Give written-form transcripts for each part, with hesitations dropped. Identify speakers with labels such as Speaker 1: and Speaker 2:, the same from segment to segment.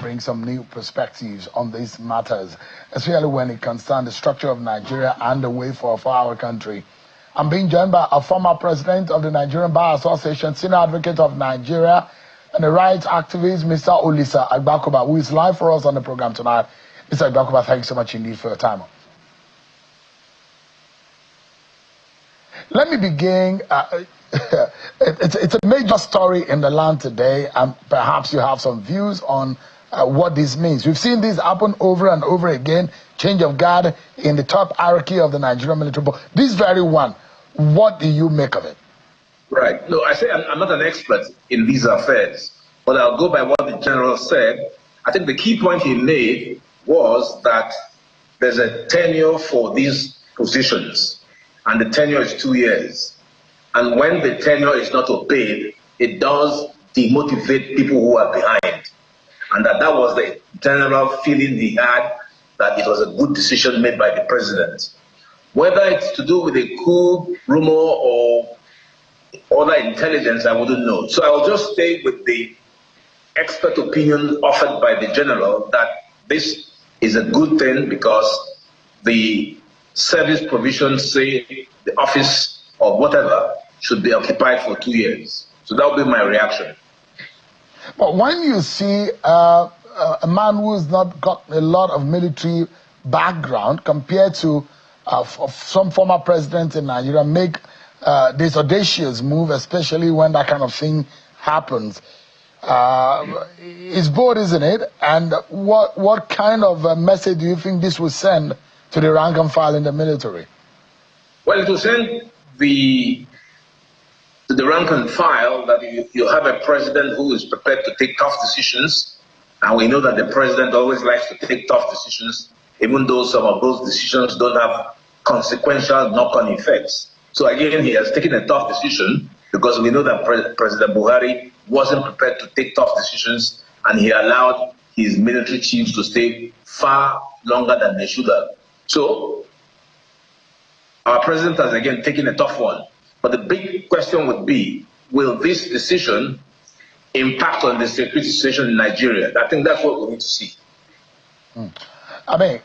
Speaker 1: bring some new perspectives on these matters, especially when it concerns the structure of Nigeria and the way for our country. I'm being joined by a former president of the Nigerian Bar Association, senior advocate of Nigeria, and a rights activist, Mr. Olisa Agbakoba, who is live for us on the program tonight. Mr. Agbakoba, thanks so much indeed for your time. Let me begin. It's a major story in the land today, and perhaps you have some views on what this means. We've seen this happen over and over again, change of guard in the top hierarchy of the Nigerian military. But this very one, what do you make of it?
Speaker 2: Right. No, I say I'm not an expert in these affairs, but I'll go by what the general said. I think the key point he made was that there's a tenure for these positions, and the tenure is 2 years. And when the tenure is not obeyed, it does demotivate people who are behind. And that was the general feeling he had, that it was a good decision made by the president. Whether it's to do with a coup, rumor, or other intelligence, I wouldn't know. So I'll just stay with the expert opinion offered by the general that this is a good thing because the service provisions say the office or whatever should be occupied for 2 years. So that would be my reaction.
Speaker 1: But when you see a man who's not got a lot of military background compared to some former presidents in Nigeria make this audacious move, especially when that kind of thing happens, it's bold, isn't it? And what kind of message do you think this will send to the rank and file in the military?
Speaker 2: Well, it will send to the rank and file that you have a president who is prepared to take tough decisions, and we know that the president always likes to take tough decisions, even though some of those decisions don't have consequential knock-on effects. So again, he has taken a tough decision because we know that President Buhari wasn't prepared to take tough decisions, and he allowed his military chiefs to stay far longer than they should have. So our president has again taken a tough one. But the big question would be, will this decision impact on the security situation in Nigeria? I think that's what we need to see.
Speaker 1: I mean,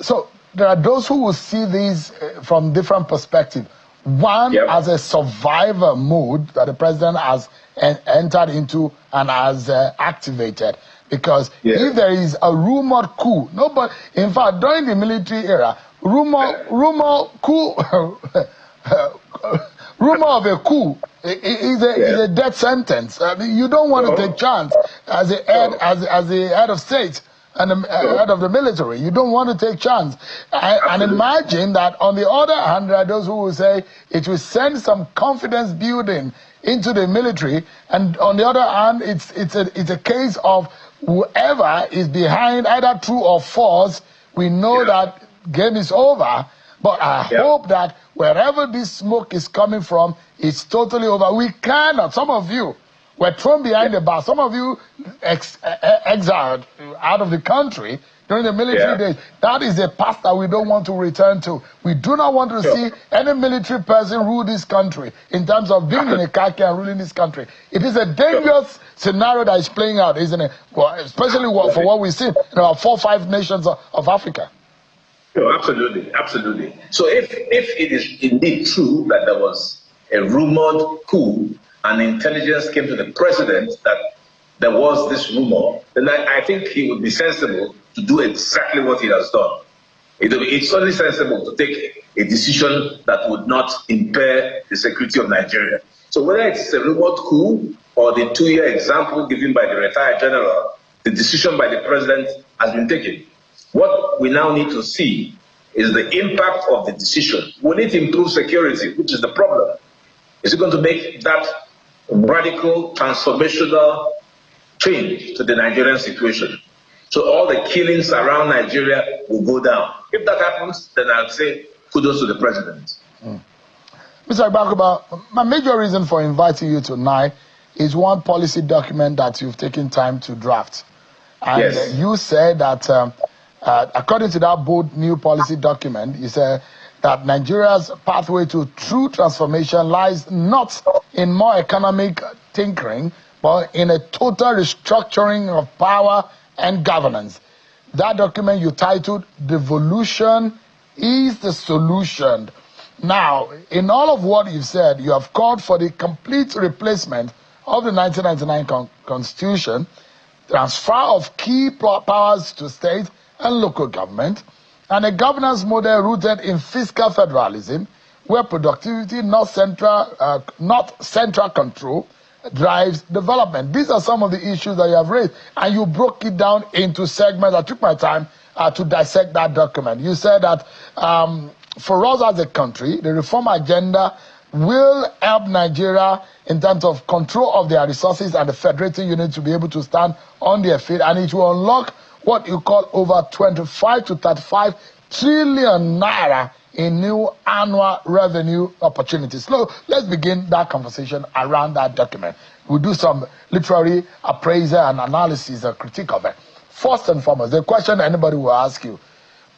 Speaker 1: so there are those who will see these from different perspectives. One, as a survivor mode that the president has entered into and has activated. Because if there is a rumored coup, nobody, in fact, during the military era, rumor of a coup is a death sentence. I mean, you don't want to take chance as a head of state and the head of the military. You don't want to take chance. And imagine that on the other hand, there are those who will say it will send some confidence building into the military. And on the other hand, it's a case of whoever is behind, either true or false, we know that game is over. But I hope that wherever this smoke is coming from, it's totally over. We cannot. Some of you were thrown behind the bar. Some of you exiled out of the country during the military days. That is a past that we don't want to return to. We do not want to see any military person rule this country in terms of being in a khaki and ruling this country. It is a dangerous scenario that is playing out, isn't it? Well, especially for what we see in our 4 or 5 nations of Africa.
Speaker 2: No, absolutely, absolutely. So if it is indeed true that there was a rumored coup and intelligence came to the president that there was this rumor, then I think he would be sensible to do exactly what he has done. It's only sensible to take a decision that would not impair the security of Nigeria. So whether it's a rumored coup or the 2-year example given by the retired general, the decision by the president has been taken. What we now need to see is the impact of the decision. Will it improve security, which is the problem? Is it going to make that radical, transformational change to the Nigerian situation? So all the killings around Nigeria will go down. If that happens, then I'll say kudos to the president.
Speaker 1: Mr. Agbakoba, my major reason for inviting you tonight is one policy document that you've taken time to draft. And you said that according to that bold new policy document, you said that Nigeria's pathway to true transformation lies not in more economic tinkering, but in a total restructuring of power and governance. That document you titled Devolution is the Solution. Now, in all of what you've said, you have called for the complete replacement of the 1999 Constitution, transfer of key powers to state and local government, and a governance model rooted in fiscal federalism, where productivity, not central control, drives development. These are some of the issues that you have raised, and you broke it down into segments. I took my time to dissect that document. You said that for us as a country, the reform agenda will help Nigeria in terms of control of their resources and the federating unit to be able to stand on their feet, and it will unlock what you call over 25 to 35 trillion naira in new annual revenue opportunities. So let's begin that conversation around that document. We'll do some literary appraisal and analysis and critique of it. First and foremost, the question anybody will ask you,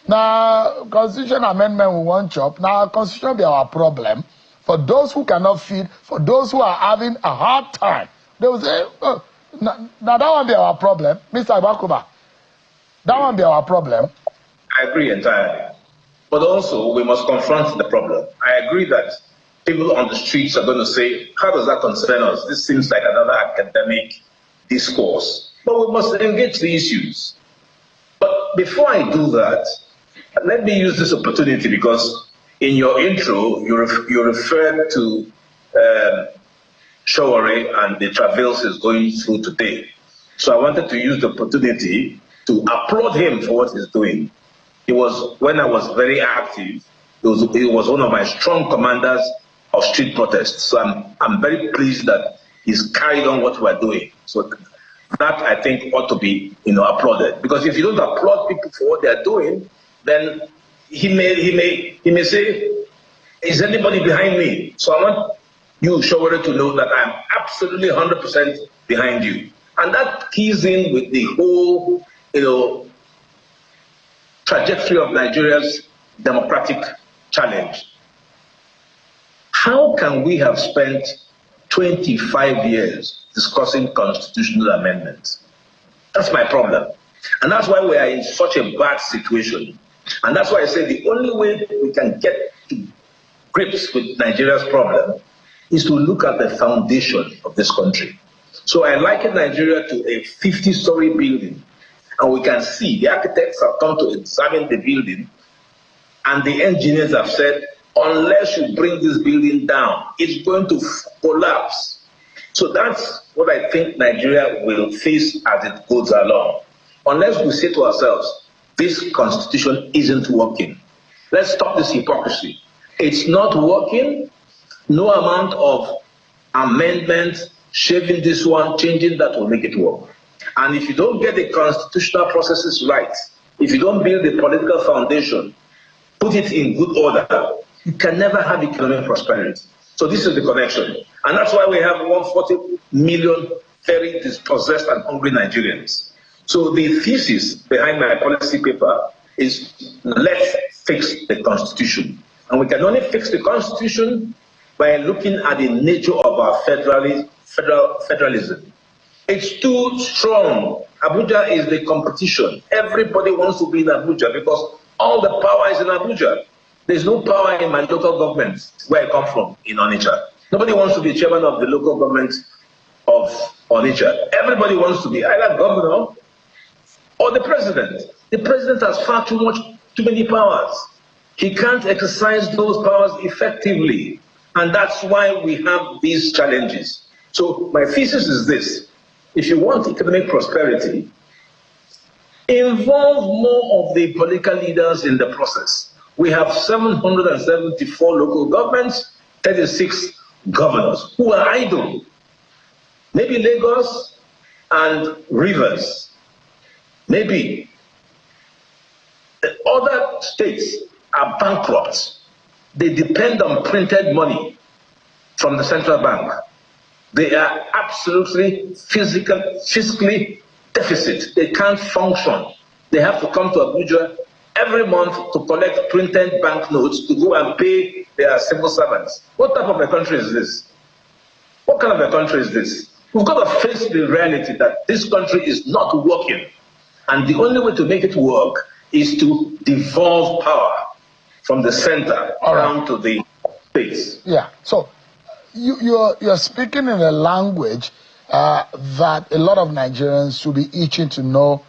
Speaker 1: now, constitution amendment we want chop. Now, constitution be our problem. For those who cannot feed, for those who are having a hard time, they will say, oh, now that won't be our problem. Mr. Agbakoba, that won't be our problem.
Speaker 2: I agree entirely. But also, we must confront the problem. I agree that people on the streets are going to say, how does that concern us? This seems like another academic discourse. But we must engage the issues. But before I do that, let me use this opportunity, because in your intro, you referred to Sowore and the travails he's going through today. So I wanted to use the opportunity to applaud him for what he's doing. He was, when I was very active, he was one of my strong commanders of street protests. So I'm very pleased that he's carried on what we're doing. So that, I think, ought to be, applauded. Because if you don't applaud people for what they're doing, then he may say, is anybody behind me? So I want you, Sowore, to know that I'm absolutely 100% behind you. And that keys in with the whole, trajectory of Nigeria's democratic challenge. How can we have spent 25 years discussing constitutional amendments? That's my problem. And that's why we are in such a bad situation. And that's why I say the only way we can get to grips with Nigeria's problem is to look at the foundation of this country. So I liken Nigeria to a 50-story building. And we can see the architects have come to examine the building, and the engineers have said, unless you bring this building down, it's going to collapse. So that's what I think Nigeria will face as it goes along. Unless we say to ourselves, this constitution isn't working. Let's stop this hypocrisy. It's not working. No amount of amendment, shaving this one, changing that will make it work. And if you don't get the constitutional processes right, if you don't build the political foundation, put it in good order, you can never have economic prosperity. So this is the connection. And that's why we have 140 million very dispossessed and hungry Nigerians. So the thesis behind my policy paper is, let's fix the Constitution. And we can only fix the Constitution by looking at the nature of our federalism. It's too strong. Abuja is the competition. Everybody wants to be in Abuja because all the power is in Abuja. There's no power in my local government, where I come from, in Onitsha. Nobody wants to be chairman of the local government of Onitsha. Everybody wants to be either governor or the president. The president has far too many powers. He can't exercise those powers effectively. And that's why we have these challenges. So my thesis is this. If you want economic prosperity, involve more of the political leaders in the process. We have 774 local governments, 36 governors who are idle. Maybe Lagos and Rivers. Maybe other states are bankrupt. They depend on printed money from the central bank. They are absolutely fiscally deficit. They can't function. They have to come to Abuja every month to collect printed banknotes to go and pay their civil servants. What type of a country is this? What kind of a country is this? We've got to face the reality that this country is not working. And the only way to make it work is to devolve power from the center down to the states.
Speaker 1: Yeah. So you're speaking in a language that a lot of Nigerians should be itching to know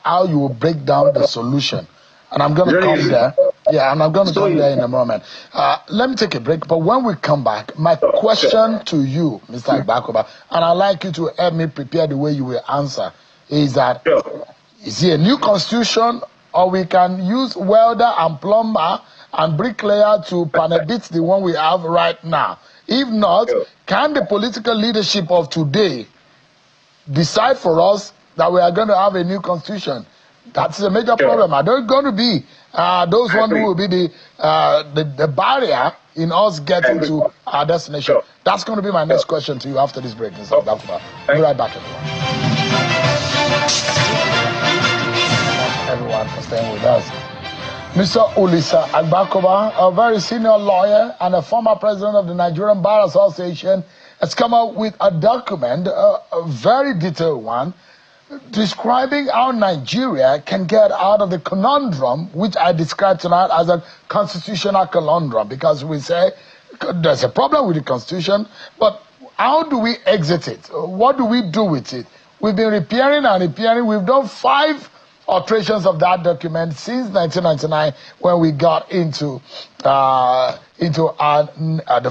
Speaker 1: how you will break down the solution. And I'm going to come there. Yeah, and I'm going to come there in a moment. Let me take a break. But when we come back, my question to you, Mr. Agbakoba, and I'd like you to help me prepare the way you will answer, is that is it a new constitution, or we can use welder and plumber and bricklayer to panabit the one we have right now? If not, can the political leadership of today decide for us that we are going to have a new constitution? That's a major problem. Are there going to be those ones who will be the barrier in us getting to our destination? That's going to be my next question to you after this break, Mr. Agbakoba. Be right back, everyone, for staying with us. Mr. Ulisa Agbakoba, a very senior lawyer and a former president of the Nigerian Bar Association, has come up with a document, a very detailed one, describing how Nigeria can get out of the conundrum, which I described tonight as a constitutional conundrum, because we say there's a problem with the constitution, but how do we exit it? What do we do with it? We've been repairing and repairing. We've done 5 alterations of that document since 1999, when we got into the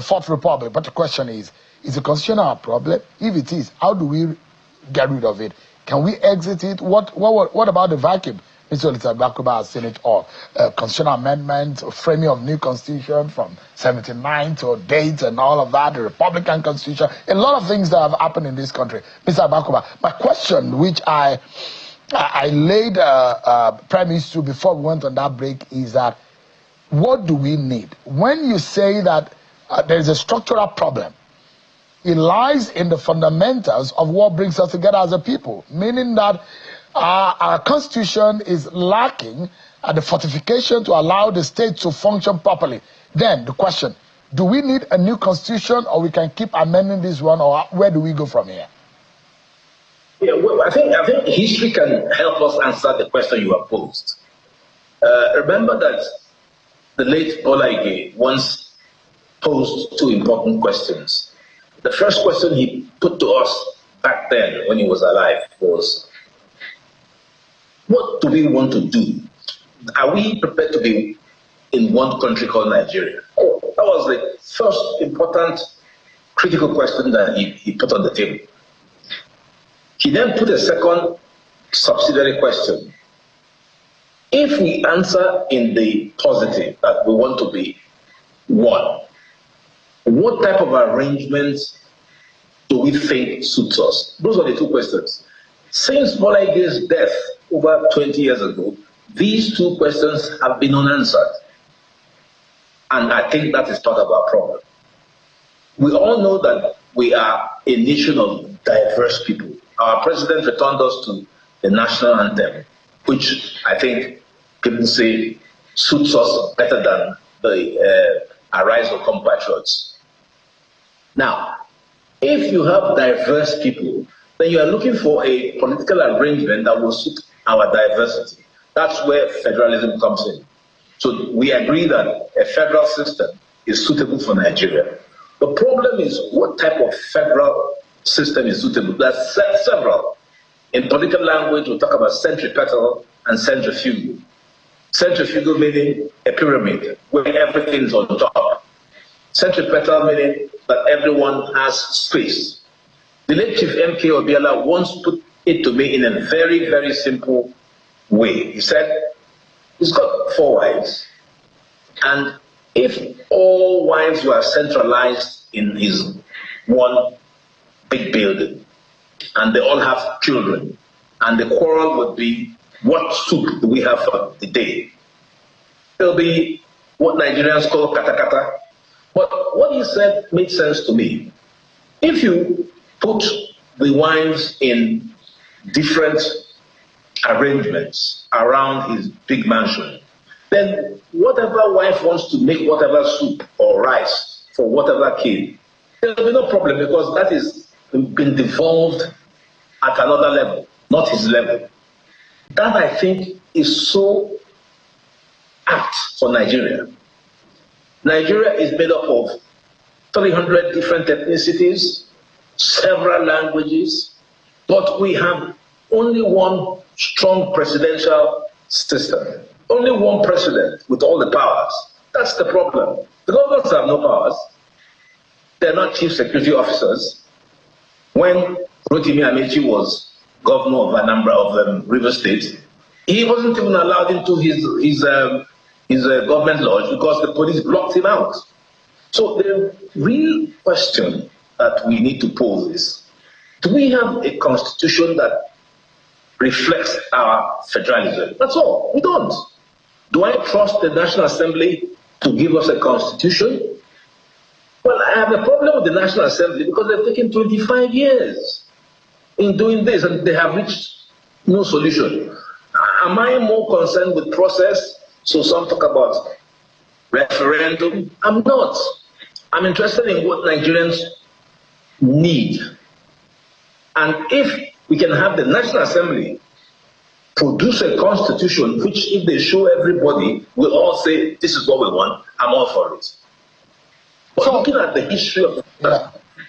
Speaker 1: Fourth Republic. But the question is the constitution a problem? If it is, how do we get rid of it? Can we exit it? What about the vacuum? Mr. Agbakoba has seen it all. Constitutional amendment, framing of new constitution from 79 to date and all of that, the Republican constitution, a lot of things that have happened in this country. Mr. Agbakoba, my question, which I laid premise to before we went on that break, is that what do we need? When you say that there is a structural problem, it lies in the fundamentals of what brings us together as a people, meaning that our constitution is lacking the fortification to allow the state to function properly. Then the question, do we need a new constitution, or we can keep amending this one, or where do we go from here?
Speaker 2: Yeah, well, I think history can help us answer the question you have posed. Remember that the late Bola Ige once posed 2 important questions. The first question he put to us back then, when he was alive, was, what do we want to do? Are we prepared to be in one country called Nigeria? That was the first important critical question that he put on the table. He then put a second subsidiary question. If we answer in the positive, that we want to be one, what type of arrangements do we think suits us? Those are the 2 questions. Since Bola Ige's death over 20 years ago, these 2 questions have been unanswered. And I think that is part of our problem. We all know that we are a nation of diverse people. Our president returned us to the national anthem, which I think people say suits us better than the Arise or Compatriots. Now, if you have diverse people, then you are looking for a political arrangement that will suit our diversity. That's where federalism comes in. So we agree that a federal system is suitable for Nigeria. The problem is, what type of federal system is suitable? There's several. In political language, we talk about centripetal and centrifugal. Centrifugal meaning a pyramid where everything's on top. Centripetal meaning that everyone has space. The late Chief M.K. Obiala once put it to me in a very, very simple way. He said, he's got 4 wives, and if all wives were centralized in his one big building, and they all have children, and the quarrel would be, what soup do we have for the day? It'll be what Nigerians call kata kata. But what he said made sense to me. If you put the wives in different arrangements around his big mansion, then whatever wife wants to make whatever soup or rice for whatever kid, there will be no problem, because that is been devolved at another level, not his level. That, I think, is so apt for Nigeria. Nigeria is made up of 300 different ethnicities, several languages, but we have only one strong presidential system. Only one president with all the powers. That's the problem. The governors have no powers. They're not chief security officers. When Rotimi Amechi was governor of Anambra of River State, he wasn't even allowed into his government lodge because the police blocked him out. So the real question that we need to pose is, do we have a constitution that reflects our federalism? That's all. We don't. Do I trust the National Assembly to give us a constitution? Well, I have a problem with the National Assembly because they've taken 25 years in doing this and they have reached no solution. Am I more concerned with process? So some talk about referendum. I'm not. I'm interested in what Nigerians need. And if we can have the National Assembly produce a constitution which, if they show everybody, will all say, this is what we want, I'm all for it. But so, looking at the history of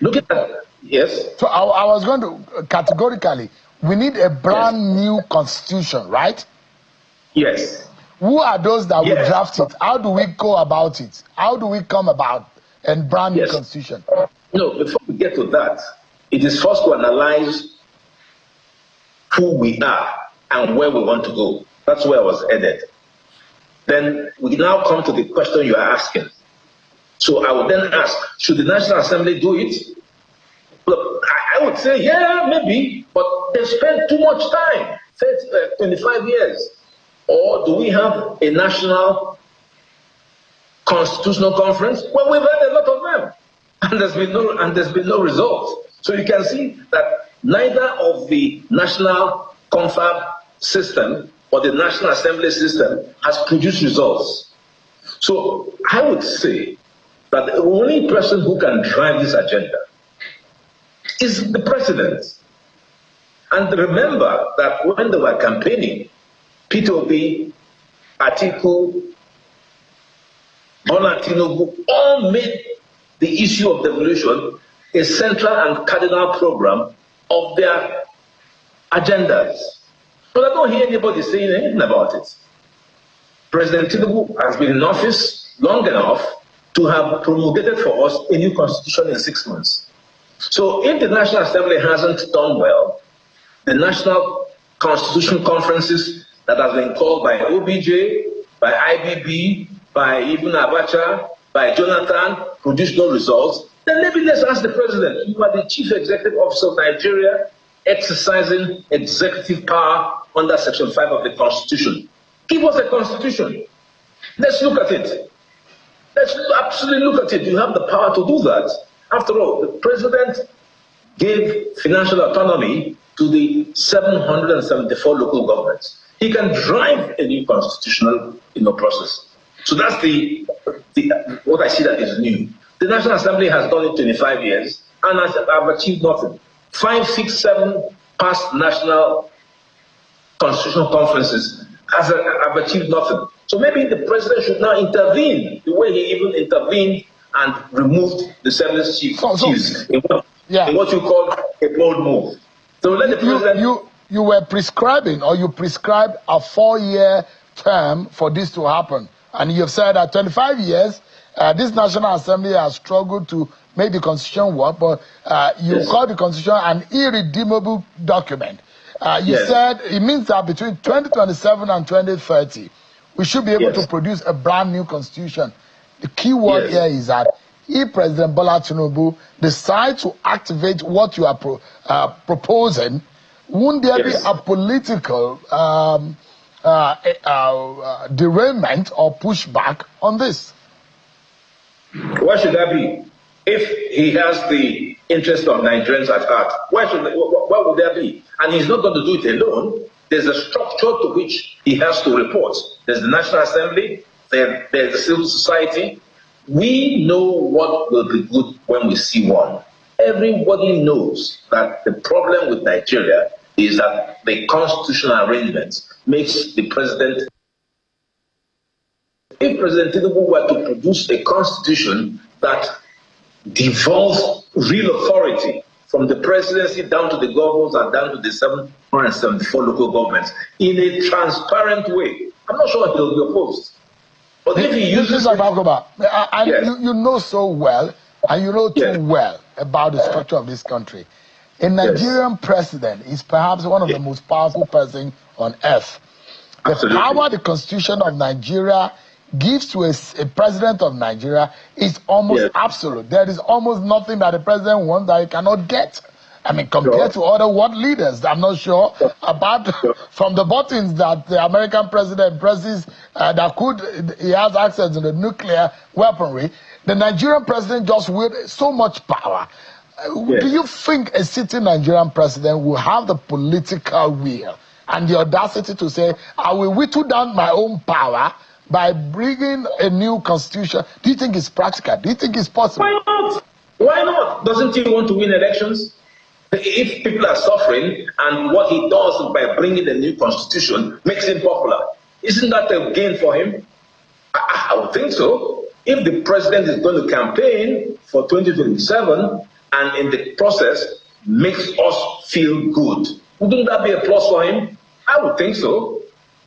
Speaker 2: looking at, yes?
Speaker 1: So I was going to categorically, we need a brand new constitution, right?
Speaker 2: Yes.
Speaker 1: Who are those that will draft it? How do we go about it? How do we come about a brand new constitution?
Speaker 2: No, before we get to that, it is first to analyze who we are and where we want to go. That's where I was headed. Then we now come to the question you are asking. So I would then ask, should the National Assembly do it? Look, I would say, yeah, maybe, but they spent too much time, 25 years. Or do we have a national constitutional conference? Well, we've had a lot of them, and there's been no result. So you can see that neither of the national confab system or the National Assembly system has produced results. So I would say that the only person who can drive this agenda is the president. And remember that when they were campaigning, Peter Obi, Atiku, Bola Tinubu all made the issue of devolution a central and cardinal program of their agendas. But I don't hear anybody saying anything about it. President Tinubu has been in office long enough to have promulgated for us a new constitution in 6 months. So if the National Assembly hasn't done well, the national constitution conferences that has been called by OBJ, by IBB, by even Abacha, by Jonathan, produced no results, then maybe let's ask the president, you are the chief executive officer of Nigeria, exercising executive power under Section 5 of the Constitution. Give us a constitution. Let's look at it. Let's absolutely look at it. You have the power to do that. After all, the president gave financial autonomy to the 774 local governments. He can drive a new constitutional process. So that's what I see that is new. The National Assembly has done it 25 years and has achieved nothing. 5, 6, 7 past national constitutional conferences have achieved nothing. So maybe the president should now intervene the way he even intervened and removed the service chiefs in what you call a bold move. So let the president...
Speaker 1: You were prescribing, or you prescribed a 4-year term for this to happen. And you have said that 25 years, this National Assembly has struggled to make the Constitution work, but you call the Constitution an irredeemable document. You said it means that between 2027 and 2030, we should be able to produce a brand new Constitution. The key word here is that if President Bola Tinubu decides to activate what you are proposing, won't there be a political derailment or pushback on this?
Speaker 2: Why should that be? If he has the interest of Nigerians at heart, why would that be? And he's not going to do it alone. There's a structure to which he has to report. There's the National Assembly, there's the civil society. We know what will be good when we see one. Everybody knows that the problem with Nigeria is that the constitutional arrangement makes the president. If President Tinubu were to produce a constitution that devolves real authority from the presidency down to the governors and down to the 774 local governments in a transparent way, I'm not sure he'll be opposed. But if he uses
Speaker 1: Agbakoba,
Speaker 2: yes.
Speaker 1: you know so well, and you know too well about the structure of this country. A Nigerian president is perhaps one of the most powerful persons on earth. The power the Constitution of Nigeria gives to a president of Nigeria is almost absolute. There is almost nothing that the president wants that he cannot get. I mean, compared to other world leaders, I'm not sure about from the buttons that the American president presses he has access to the nuclear weaponry. The Nigerian president just wields so much power. Do you think a sitting Nigerian president will have the political will and the audacity to say, I will whittle down my own power by bringing a new constitution? Do you think it's practical? Do you think it's possible?
Speaker 2: Why not? Why not? Doesn't he want to win elections? If people are suffering and what he does by bringing the new constitution makes him popular, isn't that a gain for him? I would think so. If the president is going to campaign for 2027 and in the process makes us feel good, wouldn't that be a plus for him? I would think so.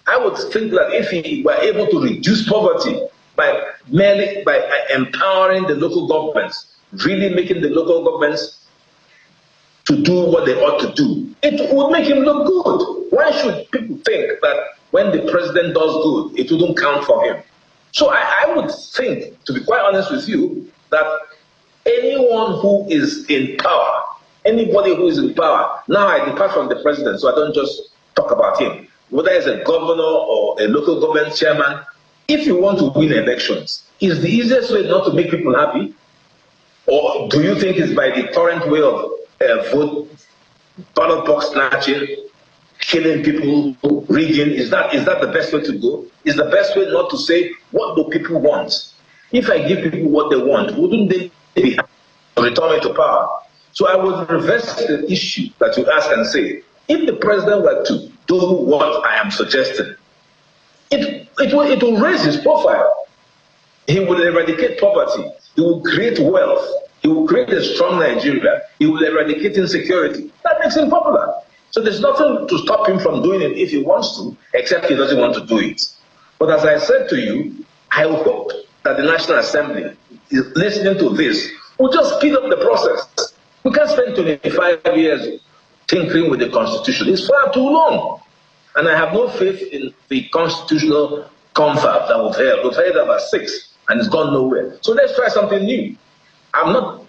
Speaker 2: I would think that if he were able to reduce poverty by empowering the local governments, really making the local governments to do what they ought to do, it would make him look good. Why should people think that when the president does good, it wouldn't count for him? So I would think, to be quite honest with you, that anyone who is in power, anybody who is in power, now I depart from the president, so I don't just talk about him, whether it's a governor or a local government chairman, if you want to win elections, is the easiest way not to make people happy? Or do you think it's by the current way of vote, ballot box snatching, killing people, rigging? Is that the best way to go? Is the best way not to say, what do people want? If I give people what they want, wouldn't they be happy to return me to power? So I would reverse the issue that you ask and say, if the president were to do what I am suggesting, it will raise his profile. He will eradicate poverty. He will create wealth. He will create a strong Nigeria. He will eradicate insecurity. That makes him popular. So there's nothing to stop him from doing it if he wants to, except he doesn't want to do it. But as I said to you, I hope that the National Assembly is listening to this. Will just speed up the process. We can't spend 25 years tinkering with the Constitution. It's far too long. And I have no faith in the constitutional confab that we've held. We've held about 6, and it's gone nowhere. So let's try something new. I'm not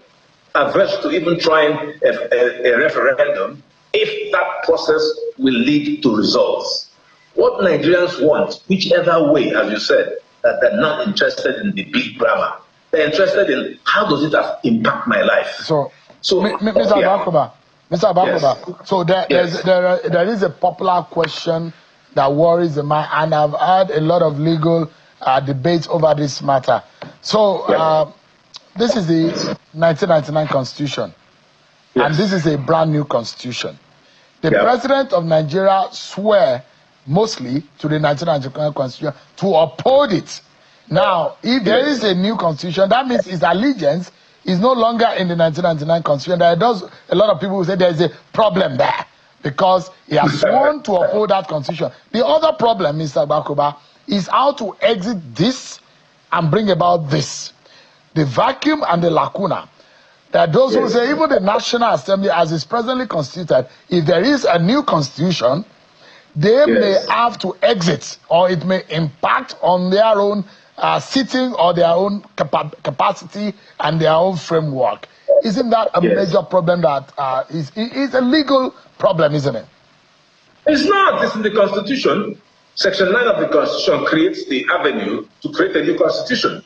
Speaker 2: averse to even trying a referendum if that process will lead to results. What Nigerians want, whichever way, as you said, that they're not interested in the big grammar. They're interested in how does it impact my life.
Speaker 1: So Mr. Agbakoba, yes. So there is a popular question that worries the mind, and I've had a lot of legal debates over this matter. So this is the 1999 Constitution, and this is a brand new Constitution. The President of Nigeria swore mostly to the 1999 Constitution to uphold it. Now, if there is a new Constitution, that means his allegiance is no longer in the 1999 Constitution. There does a lot of people who say there is a problem there because he has sworn to uphold that Constitution. The other problem, Mr. Agbakoba, is how to exit this and bring about this. The vacuum and the lacuna. There are those who say even the National Assembly, as is presently constituted, if there is a new Constitution, they may have to exit, or it may impact on their own sitting or their own capacity and their own framework. Isn't that a major problem that is a legal problem, isn't it?
Speaker 2: It's not. It's in the Constitution. Section 9 of the Constitution creates the avenue to create a new Constitution.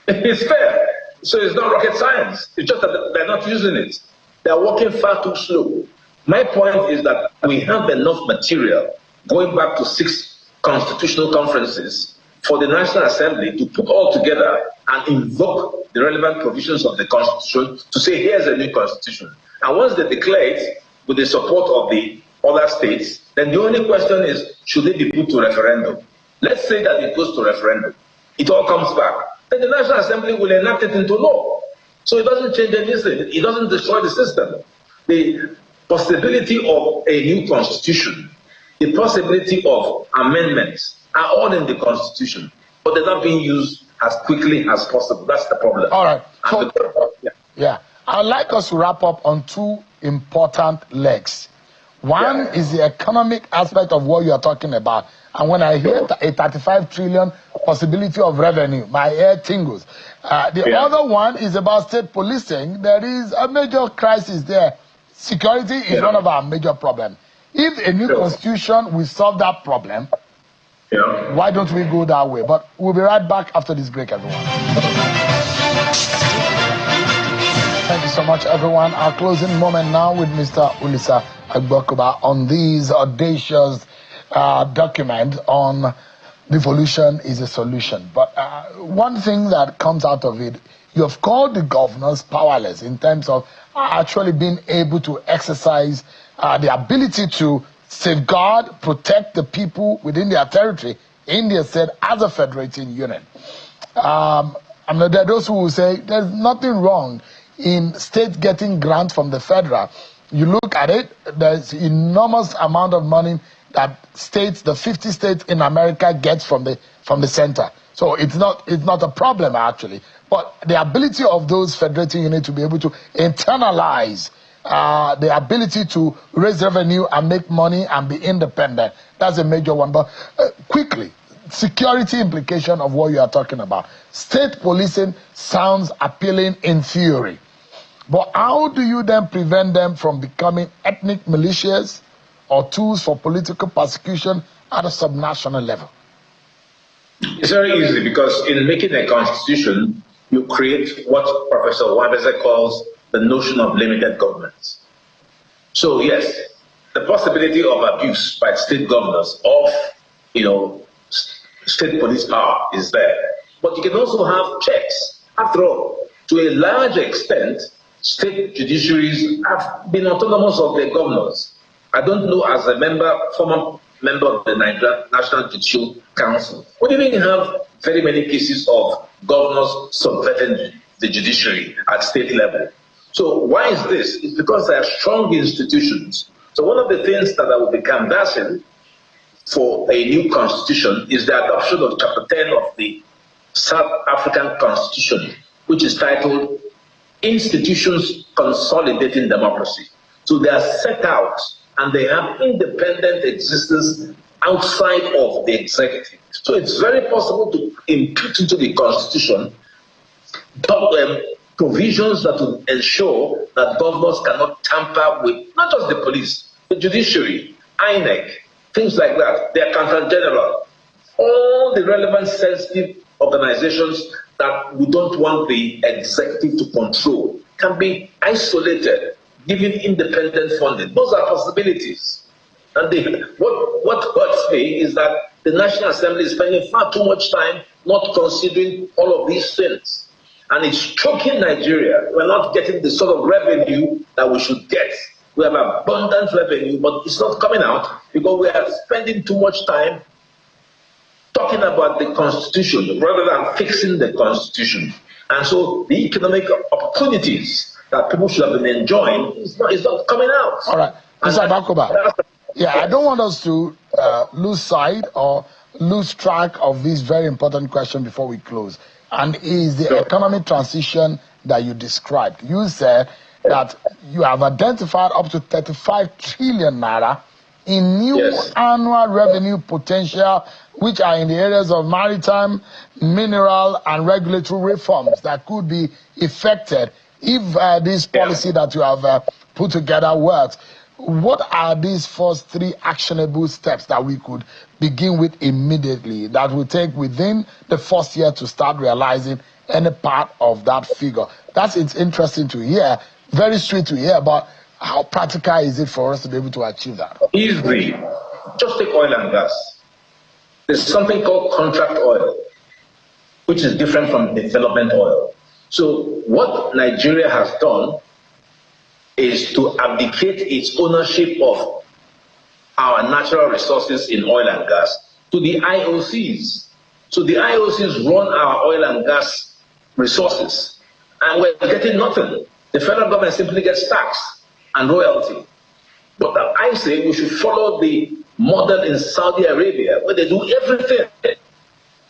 Speaker 2: It's fair. So it's not rocket science. It's just that they're not using it. They're working far too slow. My point is that we have enough material going back to 6 constitutional conferences for the National Assembly to put all together and invoke the relevant provisions of the Constitution to say, here's a new Constitution. And once they declare it with the support of the other states, then the only question is, should it be put to referendum? Let's say that it goes to referendum. It all comes back. Then the National Assembly will enact it into law. So it doesn't change anything. It doesn't destroy the system. The possibility of a new constitution, the possibility of amendments are all in the constitution, but they're not being used as quickly as possible. That's the problem.
Speaker 1: All right. So, yeah. I'd like us to wrap up on two important legs. One is the economic aspect of what you are talking about. And when I hear a 35 trillion possibility of revenue, my ear tingles. The other one is about state policing. There is a major crisis there. Security is one of our major problems. If a new constitution will solve that problem, why don't we go that way? But we'll be right back after this break, everyone. Thank you so much, everyone. Our closing moment now with Mr. Ulisa Agbakoba on these audacious document on devolution is a solution. But one thing that comes out of it, you have called the governors powerless in terms of actually being able to exercise the ability to safeguard, protect the people within their territory in their state as a federating unit. I mean, there are those who will say there's nothing wrong in states getting grants from the federal. You look at it, there's enormous amount of money that states, the 50 states in America gets from the center. So it's not a problem actually. But the ability of those federating units to be able to internalize the ability to raise revenue and make money and be independent, that's a major one. But quickly, security implication of what you are talking about. State policing sounds appealing in theory. But how do you then prevent them from becoming ethnic militias or tools for political persecution at a subnational level?
Speaker 2: It's very easy, because in making a constitution, you create what Professor Wabese calls the notion of limited government. So yes, the possibility of abuse by state governors of, state police power is there. But you can also have checks. After all, to a large extent, state judiciaries have been autonomous of their governors. I don't know, as a former member of the Nigerian National Judicial Council, we didn't have very many cases of governors subverting the judiciary at state level. So why is this? It's because they are strong institutions. So one of the things that I will be canvassing for a new constitution is the adoption of Chapter 10 of the South African Constitution, which is titled Institutions Consolidating Democracy. So they are set out and they have independent existence outside of the executive. So it's very possible to impute into the Constitution provisions that will ensure that governors cannot tamper with not just the police, the judiciary, INEC, things like that, the Accountant General, all the relevant sensitive organizations that we don't want the executive to control can be isolated, given independent funding. Those are possibilities. And what hurts me is that the National Assembly is spending far too much time not considering all of these things. And it's choking Nigeria. We're not getting the sort of revenue that we should get. We have abundant revenue, but it's not coming out because we are spending too much time talking about the Constitution rather than fixing the Constitution. And so the economic opportunities that people should have been enjoying is not coming out.
Speaker 1: All right. Mr. Agbakoba, I don't want us to lose sight or lose track of this very important question before we close. And is the economic transition that you described. You said that you have identified up to 35 trillion naira in new annual revenue potential, which are in the areas of maritime, mineral, and regulatory reforms that could be effected if this policy that you have put together works. What are these first three actionable steps that we could begin with immediately that will take within the first year to start realizing any part of that figure? It's interesting to hear, very sweet to hear, but how practical is it for us to be able to achieve that?
Speaker 2: Easy. Just take oil and gas. There's something called contract oil, which is different from development oil. So what Nigeria has done is to abdicate its ownership of our natural resources in oil and gas to the IOCs. So the IOCs run our oil and gas resources, and we're getting nothing. The federal government simply gets tax and royalty. But I say we should follow the model in Saudi Arabia, where they do everything.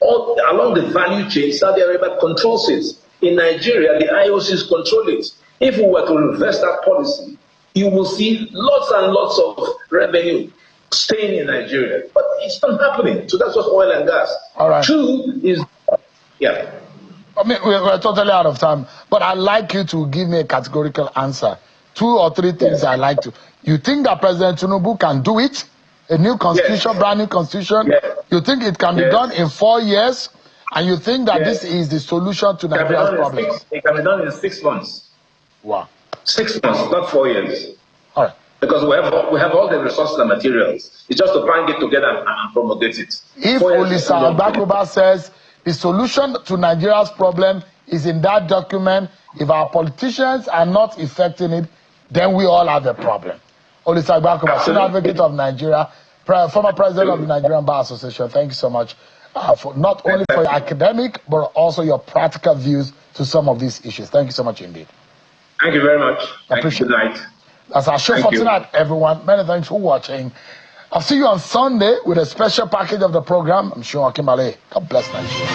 Speaker 2: All along the value chain, Saudi Arabia controls it. In Nigeria, the IOCs control it. If we were to reverse that policy, you will see lots and lots of revenue staying in Nigeria. But it's not happening. So that's just oil and gas.
Speaker 1: All right.
Speaker 2: Two is, yeah.
Speaker 1: I mean, we're totally out of time, but I'd like you to give me a categorical answer. 2 or 3 things I'd like to. You think that President Tinubu can do it? A new constitution, brand new constitution? You think it can be done in 4 years? And you think that this is the solution to Nigeria's problems?
Speaker 2: It can be done in 6 months.
Speaker 1: Wow.
Speaker 2: 6 months, not 4 years.
Speaker 1: All right.
Speaker 2: Because we have all the resources and materials. It's just to bring it together and promulgate it.
Speaker 1: If Olisa Agbakoba says the solution to Nigeria's problem is in that document, if our politicians are not effecting it, then we all have a problem. Olisa Agbakoba, Senior Advocate of Nigeria, former President of the Nigerian Bar Association, thank you so much for not only for your academic, but also your practical views to some of these issues. Thank you so much indeed.
Speaker 2: Thank you very much.
Speaker 1: Appreciate
Speaker 2: it. Good night.
Speaker 1: That's our show for tonight, everyone. Many thanks for watching. I'll see you on Sunday with a special package of the program. I'm sure Akimale. God bless Nigeria.